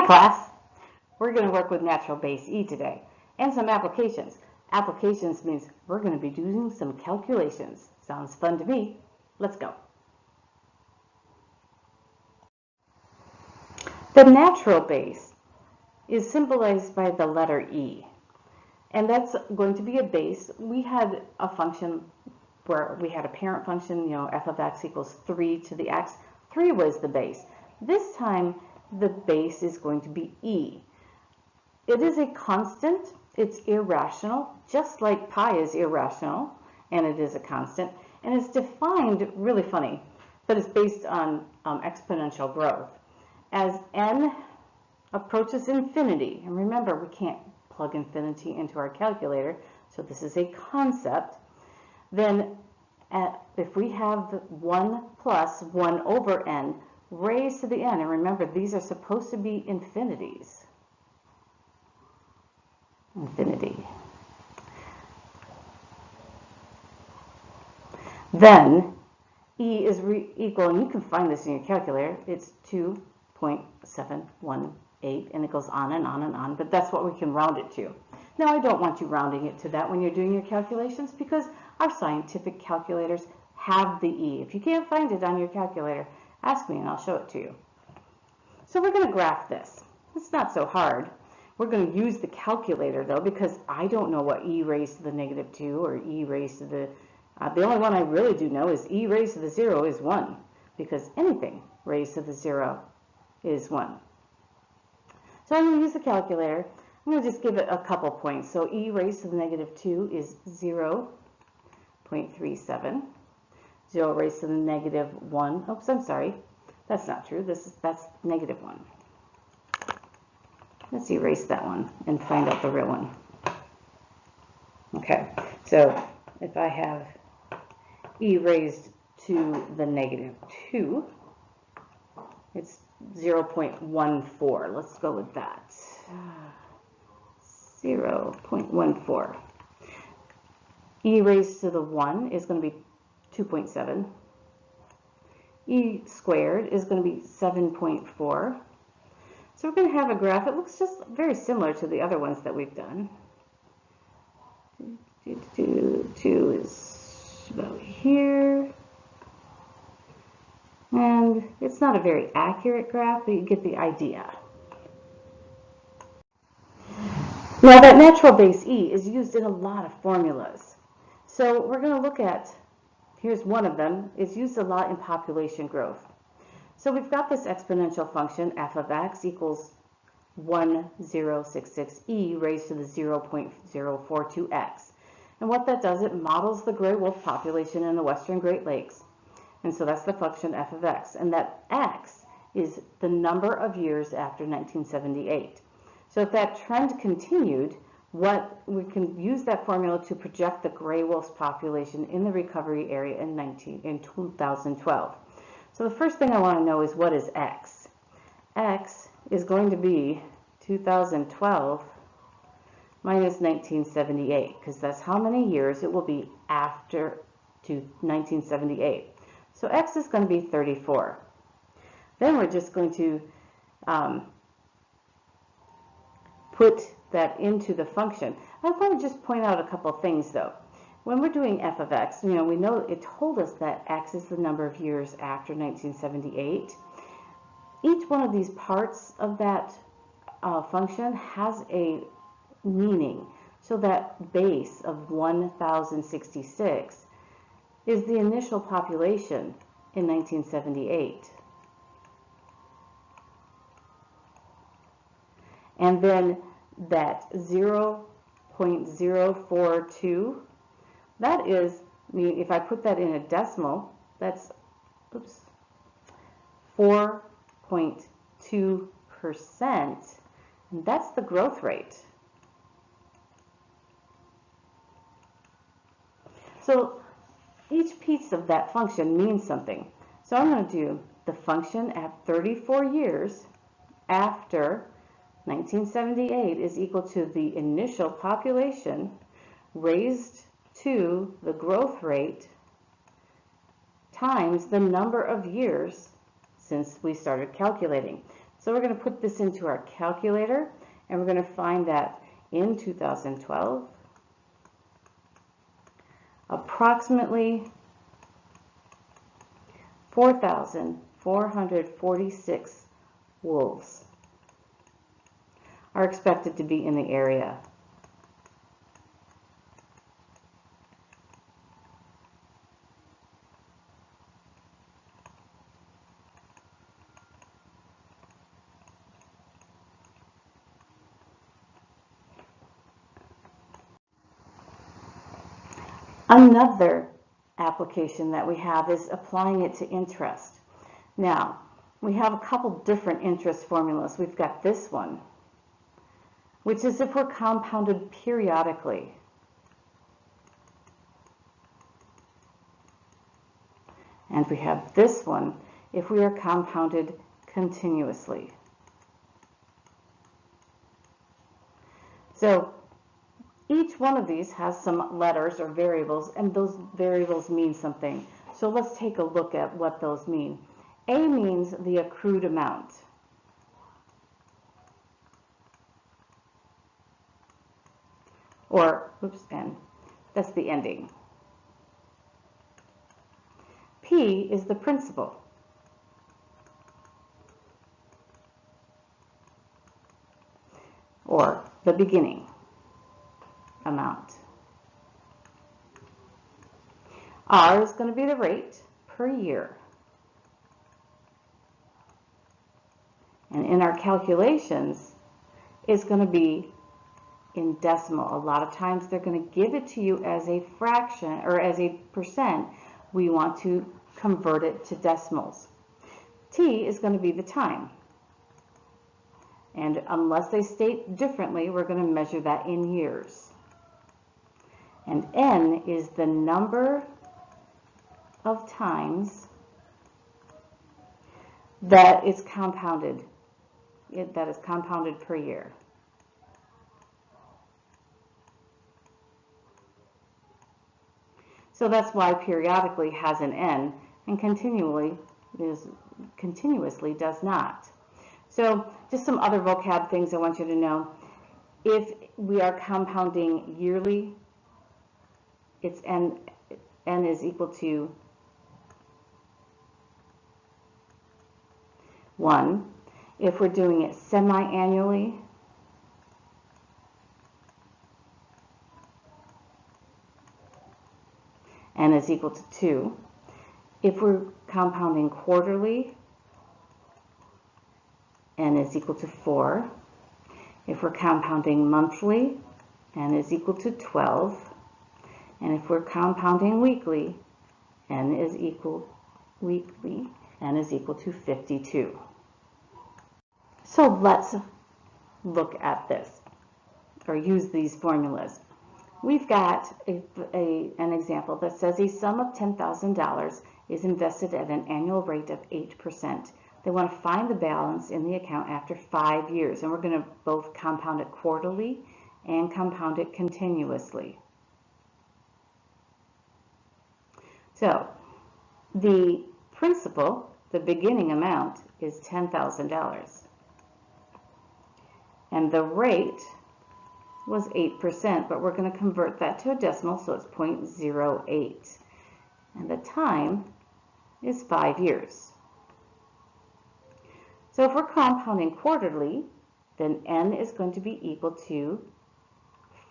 class. We're going to work with natural base E today and some applications. Applications means we're going to be doing some calculations. Sounds fun to me. Let's go. The natural base is symbolized by the letter E, and that's going to be a base. We had a function where we had a parent function, f of x equals 3 to the x. 3 was the base. This time, the base is going to be E. It is a constant. It's irrational, just like pi is irrational, and it is a constant. And it's defined, really funny, but it's based on exponential growth. As n approaches infinity, and remember, we can't plug infinity into our calculator, so this is a concept, then if we have 1 plus 1 over n raised to the n, and remember, these are supposed to be infinities. Infinity. Then E is equal, and you can find this in your calculator, it's 2.718, and it goes on and on and on, but that's what we can round it to. Now, I don't want you rounding it to that when you're doing your calculations because our scientific calculators have the E. If you can't find it on your calculator, ask me and I'll show it to you. So we're going to graph this. It's not so hard. We're going to use the calculator though because I don't know what E raised to the negative 2 or E raised to the only one I really do know is E raised to the 0 is 1 because anything raised to the 0 is 1. So I'm going to use the calculator. I'm going to just give it a couple points. So E raised to the negative 2 is 0.37. 0 raised to the negative 1. Oops, I'm sorry. That's not true. That's negative 1. Let's erase that one and find out the real one. Okay, so if I have E raised to the negative 2, it's 0.14. Let's go with that. 0.14. E raised to the 1 is going to be 2.7. E squared is going to be 7.4. So we're going to have a graph. It looks just very similar to the other ones that we've done. 2 is about here. And it's not a very accurate graph, but you get the idea. Now that natural base E is used in a lot of formulas. So we're going to look at, here's one of them, it's used a lot in population growth. So we've got this exponential function, f of x equals 1066e raised to the 0.042x. And what that does, it models the gray wolf population in the western Great Lakes. And so that's the function f of x. And that x is the number of years after 1978. So if that trend continued, we can use that formula to project the gray wolf's population in the recovery area in 2012. So the first thing I want to know is what is x? X is going to be 2012 minus 1978, because that's how many years it will be after 1978. So x is going to be 34. Then we're just going to put that into the function. I want to just point out a couple things though. When we're doing f of x, we know it told us that x is the number of years after 1978. Each one of these parts of that function has a meaning. So that base of 1066 is the initial population in 1978. And then that 0.042, that is, if I put that in a decimal, that's 4.2%, and that's the growth rate. So each piece of that function means something. So I'm going to do the function at 34 years after 1978 is equal to the initial population raised to the growth rate times the number of years since we started calculating. So we're going to put this into our calculator, and we're going to find that in 2012, approximately 4,446 wolves are expected to be in the area. Another application that we have is applying it to interest. Now, we have a couple different interest formulas. We've got this one, which is if we're compounded periodically. And we have this one if we are compounded continuously. So each one of these has some letters or variables, and those variables mean something. So let's take a look at what those mean. A means the accrued amount. Or, oops, N, that's the ending. P is the principal. Or the beginning amount. R is going to be the rate per year. And in our calculations, it's going to be in decimal. A lot of times they're going to give it to you as a fraction or as a percent. We want to convert it to decimals. T is going to be the time. And unless they state differently, we're going to measure that in years. And N is the number of times that it's compounded, that is compounded per year. So that's why periodically has an N and continuously does not. So just some other vocab things I want you to know. If we are compounding yearly, it's N is equal to 1. If we're doing it semi-annually, N is equal to 2. If we're compounding quarterly, N is equal to 4. If we're compounding monthly, N is equal to 12. And if we're compounding weekly, N is equal to 52. So let's look at this, or use these formulas. We've got an example that says a sum of $10,000 is invested at an annual rate of 8%. They want to find the balance in the account after 5 years, and we're going to both compound it quarterly and compound it continuously. So the principal, the beginning amount, is $10,000. And the rate was 8%, but we're going to convert that to a decimal, so it's 0.08. And the time is 5 years. So if we're compounding quarterly, then N is going to be equal to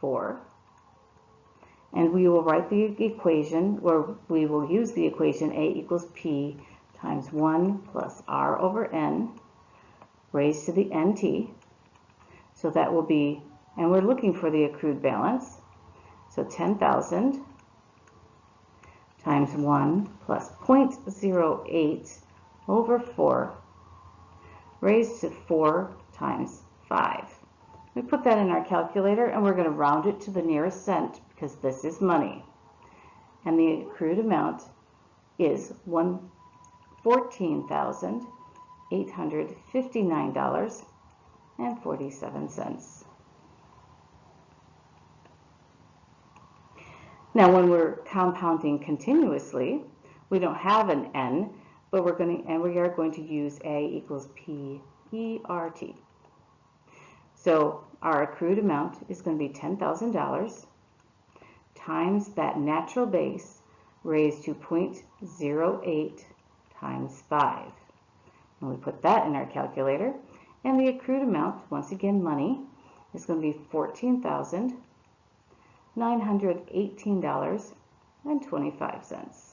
4. And we will write the equation, or we will use the equation A equals P times 1 plus R over N raised to the NT. So that will be, and we're looking for the accrued balance. So 10,000 times 1 plus 0.08 over 4 raised to 4 times 5. We put that in our calculator, and we're going to round it to the nearest cent because this is money. And the accrued amount is $14,859.47. Now, when we're compounding continuously, we don't have an N, but we are going to use A equals P ERT. So our accrued amount is going to be $10,000 times that natural base raised to 0.08 times 5. And we put that in our calculator, and the accrued amount, once again money, is going to be $14,918.25.